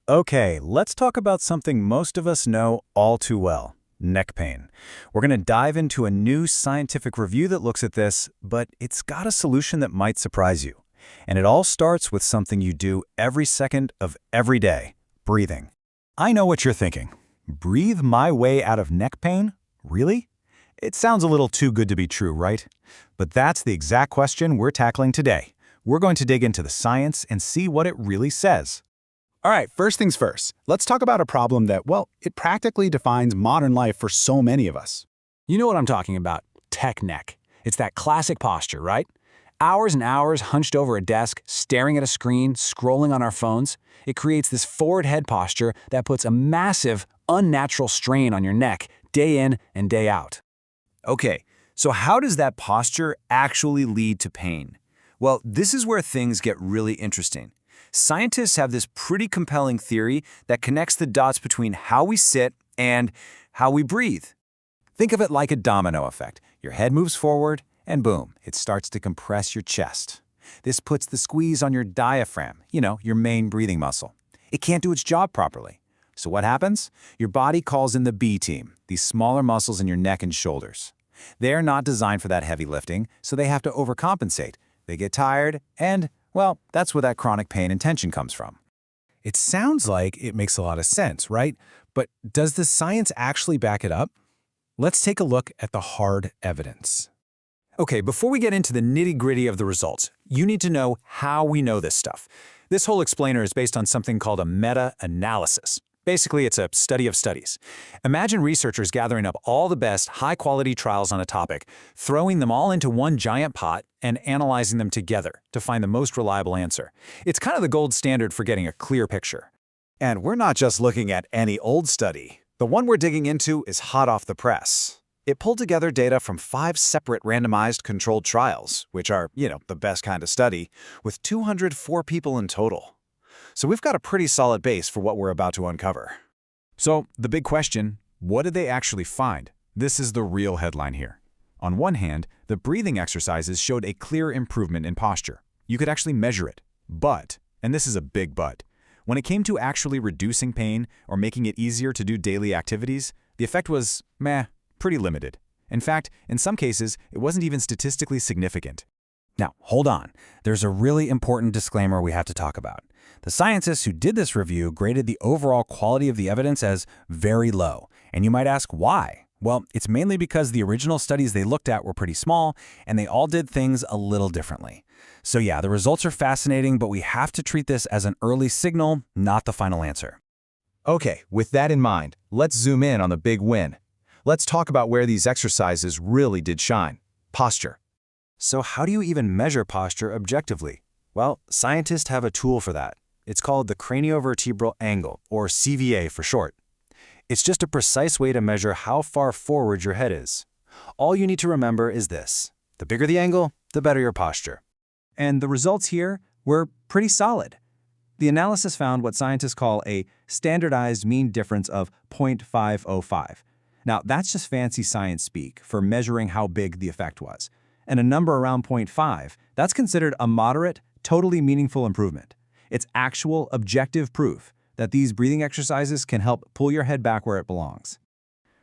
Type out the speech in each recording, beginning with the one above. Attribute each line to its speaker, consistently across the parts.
Speaker 1: Okay, let's talk about something most of us know all too well, neck pain. We're going to dive into a new scientific review that looks at this, but it's got a solution that might surprise you. And it all starts with something you do every second of every day, breathing. I know what you're thinking. Breathe my way out of neck pain? Really? It sounds a little too good to be true, right? But that's the exact question we're tackling today. We're going to dig into the science and see what it really says.
Speaker 2: All right, first things first. Let's talk about a problem that, well, it practically defines modern life for so many of us.
Speaker 3: You know what I'm talking about, tech neck. It's that classic posture, right? Hours and hours hunched over a desk, staring at a screen, scrolling on our phones. It creates this forward head posture that puts a massive, unnatural strain on your neck, day in and day out.
Speaker 1: Okay, so how does that posture actually lead to pain? Well, this is where things get really interesting. Scientists have this pretty compelling theory that connects the dots between how we sit and how we breathe. Think of it like a domino effect. Your head moves forward, and boom, it starts to compress your chest. This puts the squeeze on your diaphragm, your main breathing muscle. It can't do its job properly. So what happens? Your body calls in the B team, these smaller muscles in your neck and shoulders. They're not designed for that heavy lifting, so they have to overcompensate. They get tired, and well, that's where that chronic pain and tension comes from.
Speaker 4: It sounds like it makes a lot of sense, right? But does the science actually back it up? Let's take a look at the hard evidence.
Speaker 1: Okay, before we get into the nitty-gritty of the results, you need to know how we know this stuff. This whole explainer is based on something called a meta-analysis. Basically, it's a study of studies. Imagine researchers gathering up all the best, high-quality trials on a topic, throwing them all into one giant pot, and analyzing them together to find the most reliable answer. It's kind of the gold standard for getting a clear picture.
Speaker 5: And we're not just looking at any old study. The one we're digging into is hot off the press. It pulled together data from 5 separate randomized controlled trials, which are, the best kind of study, with 204 people in total. So we've got a pretty solid base for what we're about to uncover.
Speaker 1: So, the big question, what did they actually find? This is the real headline here. On one hand, the breathing exercises showed a clear improvement in posture. You could actually measure it. But, and this is a big but, when it came to actually reducing pain or making it easier to do daily activities, the effect was, pretty limited. In fact, in some cases, it wasn't even statistically significant.
Speaker 3: Now, hold on. There's a really important disclaimer we have to talk about. The scientists who did this review graded the overall quality of the evidence as very low. And you might ask why? Well, it's mainly because the original studies they looked at were pretty small, and they all did things a little differently. So yeah, the results are fascinating, but we have to treat this as an early signal, not the final answer.
Speaker 5: Okay, with that in mind, let's zoom in on the big win. Let's talk about where these exercises really did shine. Posture.
Speaker 1: So how do you even measure posture objectively? Well, scientists have a tool for that. It's called the craniovertebral angle, or CVA for short. It's just a precise way to measure how far forward your head is. All you need to remember is this: the bigger the angle, the better your posture.
Speaker 6: And the results here were pretty solid. The analysis found what scientists call a standardized mean difference of 0.505. Now, that's just fancy science speak for measuring how big the effect was. And a number around 0.5, that's considered a moderate, totally meaningful improvement. It's actual, objective proof that these breathing exercises can help pull your head back where it belongs.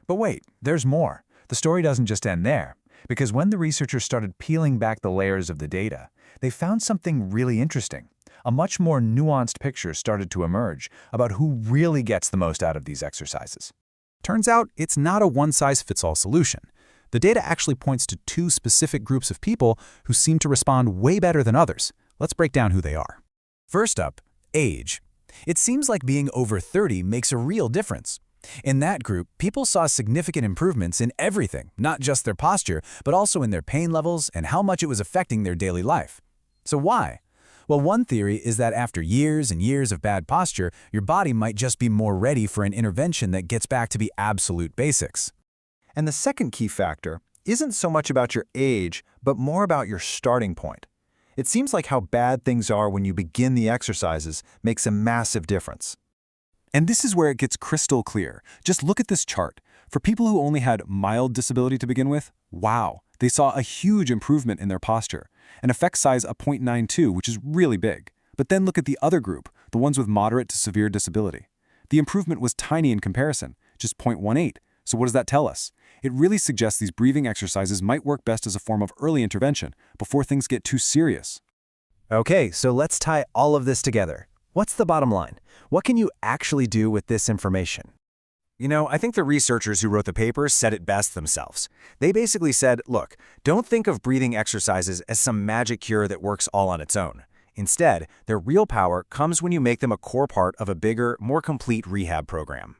Speaker 4: But wait, there's more. The story doesn't just end there. Because when the researchers started peeling back the layers of the data, they found something really interesting. A much more nuanced picture started to emerge about who really gets the most out of these exercises. Turns out it's not a one-size-fits-all solution. The data actually points to 2 specific groups of people who seem to respond way better than others. Let's break down who they are. First up, age. It seems like being over 30 makes a real difference. In that group, people saw significant improvements in everything, not just their posture, but also in their pain levels and how much it was affecting their daily life. So why? Well, one theory is that after years and years of bad posture, your body might just be more ready for an intervention that gets back to the absolute basics.
Speaker 5: And the second key factor isn't so much about your age, but more about your starting point. It seems like how bad things are when you begin the exercises makes a massive difference.
Speaker 1: And this is where it gets crystal clear. Just look at this chart. For people who only had mild disability to begin with, wow, they saw a huge improvement in their posture, an effect size of 0.92, which is really big. But then look at the other group,
Speaker 2: the ones with moderate to severe disability. The improvement was tiny in comparison, just 0.18. So what does that tell us? It really suggests these breathing exercises might work best as a form of early intervention before things get too serious.
Speaker 5: Okay, so let's tie all of this together. What's the bottom line? What can you actually do with this information? You know, I think the researchers who wrote the paper said it best themselves. They basically said, look, don't think of breathing exercises as some magic cure that works all on its own. Instead, their real power comes when you make them a core part of a bigger, more complete rehab program.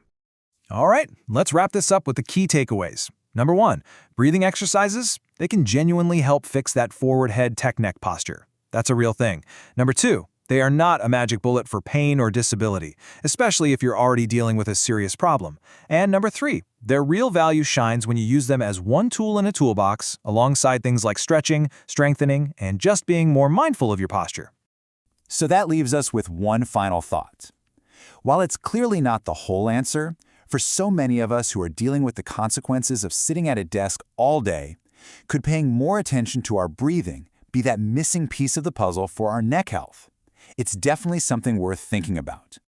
Speaker 4: All right, let's wrap this up with the key takeaways. Number 1, breathing exercises, they can genuinely help fix that forward head tech neck posture. That's a real thing. Number 2, they are not a magic bullet for pain or disability, especially if you're already dealing with a serious problem. And number 3, their real value shines when you use them as one tool in a toolbox, alongside things like stretching, strengthening, and just being more mindful of your posture.
Speaker 2: So that leaves us with one final thought. While it's clearly not the whole answer, for so many of us who are dealing with the consequences of sitting at a desk all day, could paying more attention to our breathing be that missing piece of the puzzle for our neck health? It's definitely something worth thinking about.